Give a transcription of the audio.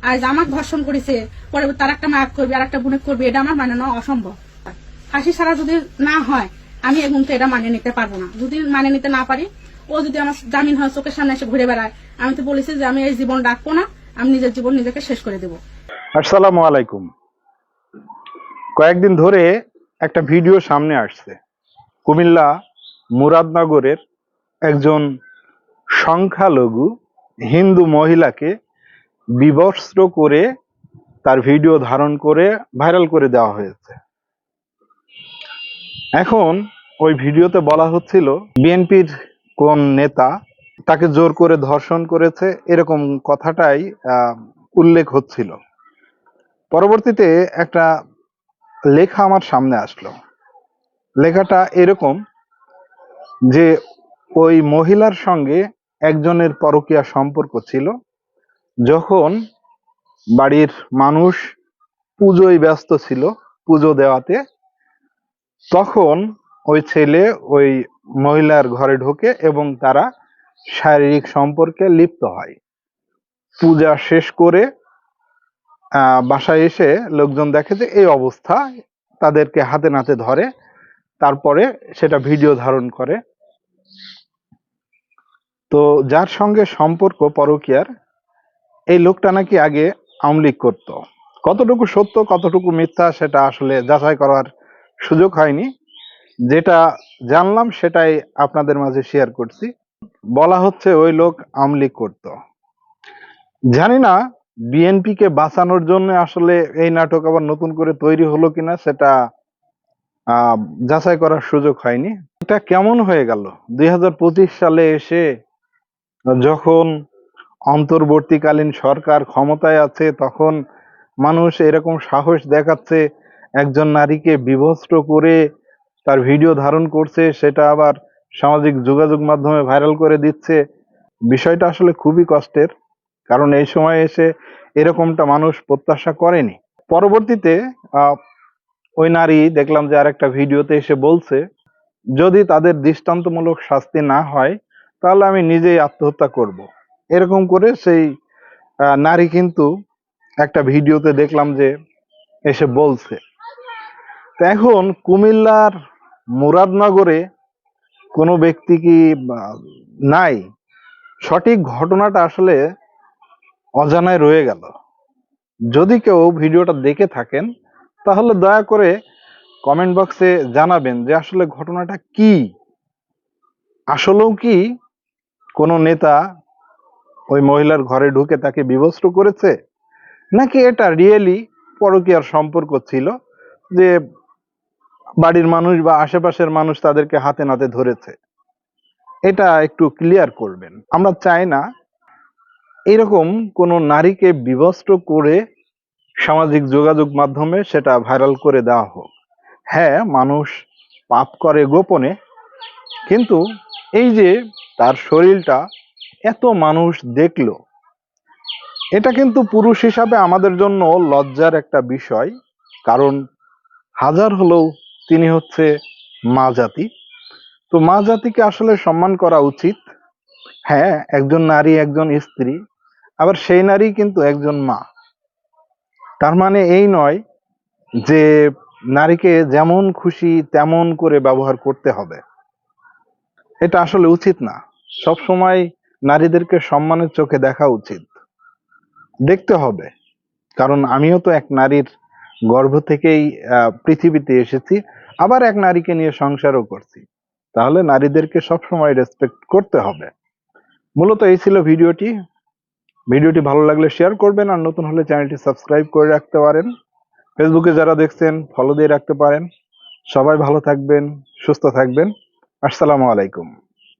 আজ আমার ধর্ষণ করেছে, পরে তার একটা মায়াক করবে আর একটা বোনে করবে, এটা আমার মানে নেওয়া অসম্ভব। ফাঁসি ছাড়া যদি না হয় আমি এই মুহূর্তে এটা মানিয়ে নিতে পারবো না। যদি মানিয়ে নিতে না পারি, ও যদি আমার জামিন হয় চোখের সামনে এসে ঘুরে বেড়ায়, আমি তো বলেছি যে আমি এই জীবন রাখবো না, আমি নিজের জীবন নিজেকে শেষ করে দেবো। আসসালামু আলাইকুম। কয়েকদিন ধরে একটা ভিডিও সামনে আসছে। কুমিল্লা মুরাদনগরের একজন সংখ্যালঘু হিন্দু মহিলাকে বিবস্ত্র করে তার ভিডিও ধারণ করে ভাইরাল করে দেওয়া হয়েছে। এখন ওই ভিডিওতে বলা হচ্ছিল বিএনপির কোন নেতা তাকে জোর করে ধর্ষণ করেছে, এরকম কথাটাই উল্লেখ হচ্ছিল। পরবর্তীতে একটা লেখা আমার সামনে আসলো। লেখাটা এরকম যে ওই মহিলার সঙ্গে একজনের পরকীয়া সম্পর্ক ছিল। যখন বাড়ির মানুষ পুজোয় ব্যস্ত ছিল, পুজো দেওয়াতে, তখন ওই ছেলে ওই মহিলার ঘরে ঢোকে এবং তারা শারীরিক সম্পর্কে লিপ্ত হয়। পূজা শেষ করে বাসায় এসে লোকজন দেখে যে এই অবস্থা, তাদেরকে হাতে নাতে ধরে, তারপরে সেটা ভিডিও ধারণ করে। তো যার সঙ্গে সম্পর্ক পরকীয়ার, এই লোকটা নাকি আগে আওয়ামী লীগ করত। কতটুকু সত্য কতটুকু মিথ্যা সেটা আসলে যাচাই করার সুযোগ হয়নি। যেটা জানলাম সেটাই আপনাদের মাঝে শেয়ার করছি। বলা হচ্ছে ওই লোক আওয়ামী লীগ করত। জানি না বিএনপি কে বাঁচানোর জন্য আসলে এই নাটক আবার নতুন করে তৈরি হলো কিনা, সেটা যাচাই করার সুযোগ হয়নি। এটা কেমন হয়ে গেল 2025 সালে এসে, যখন অন্তর্বর্তীকালীন সরকার ক্ষমতায় আছে, তখন মানুষ এরকম সাহস দেখাচ্ছে, একজন নারীকে বিভস্ত্র করে তার ভিডিও ধারণ করছে, সেটা আবার সামাজিক যোগাযোগ মাধ্যমে ভাইরাল করে দিচ্ছে। বিষয়টা আসলে খুবই কষ্টের, কারণ এই সময় এসে এরকমটা মানুষ প্রত্যাশা করেনি। পরবর্তীতে ওই নারী দেখলাম যে আরেকটা ভিডিওতে এসে বলছে, যদি তাদের দৃষ্টান্তমূলক শাস্তি না হয় তাহলে আমি নিজেই আত্মহত্যা করব। এরকম করে সেই নারী কিন্তু একটা ভিডিওতে দেখলাম যে এসে বলছে। তো এখন কুমিল্লার মুরাদনগরে কোনো ব্যক্তি কি নাই? সঠিক ঘটনাটা আসলে অজানায় রয়ে গেল। যদি কেউ ভিডিওটা দেখে থাকেন তাহলে দয়া করে কমেন্ট বক্সে জানাবেন যে আসলে ঘটনাটা কি। আসলেও কি কোনো নেতা ওই মহিলার ঘরে ঢুকে তাকে বিভস্ত্র করেছে, নাকি এটা রিয়েলি পরকীয়ার সম্পর্ক ছিল, যে বাড়ির মানুষ বা আশেপাশের মানুষ তাদেরকে হাতে নাতে ধরেছে? এটা একটু ক্লিয়ার করবেন। আমরা চাই না এরকম কোনো নারীকে বিভস্ত্র করে সামাজিক যোগাযোগ মাধ্যমে সেটা ভাইরাল করে দেওয়া হোক। হ্যাঁ, মানুষ পাপ করে গোপনে, কিন্তু এই যে তার শরীরটা এত মানুষ দেখলো, এটা কিন্তু পুরুষ হিসাবে আমাদের জন্য লজ্জার একটা বিষয়। কারণ হাজার হলেও তিনি হচ্ছে মা জাতি। তো মা জাতিকে আসলে সম্মান করা উচিত। হ্যাঁ, একজন নারী একজন স্ত্রী, আবার সেই নারী কিন্তু একজন মা। তার মানে এই নয় যে নারীকে যেমন খুশি তেমন করে ব্যবহার করতে হবে। এটা আসলে উচিত না। সব সময় নারীদেরকে সম্মানের চোখে দেখা উচিত, দেখতে হবে। কারণ আমিও তো এক নারীর গর্ভ থেকেই পৃথিবীতে এসেছি, আবার এক নারীকে নিয়ে সংসারও করছি। তাহলে নারীদেরকে সব সময় রেসপেক্ট করতে হবে। মূলত এই ছিল ভিডিওটি। ভিডিওটি ভালো লাগলে শেয়ার করবেন, আর নতুন হলে চ্যানেলটি সাবস্ক্রাইব করে রাখতে পারেন। ফেসবুকে যারা দেখছেন ফলো দিয়ে রাখতে পারেন। সবাই ভালো থাকবেন, সুস্থ থাকবেন। আসসালামু আলাইকুম।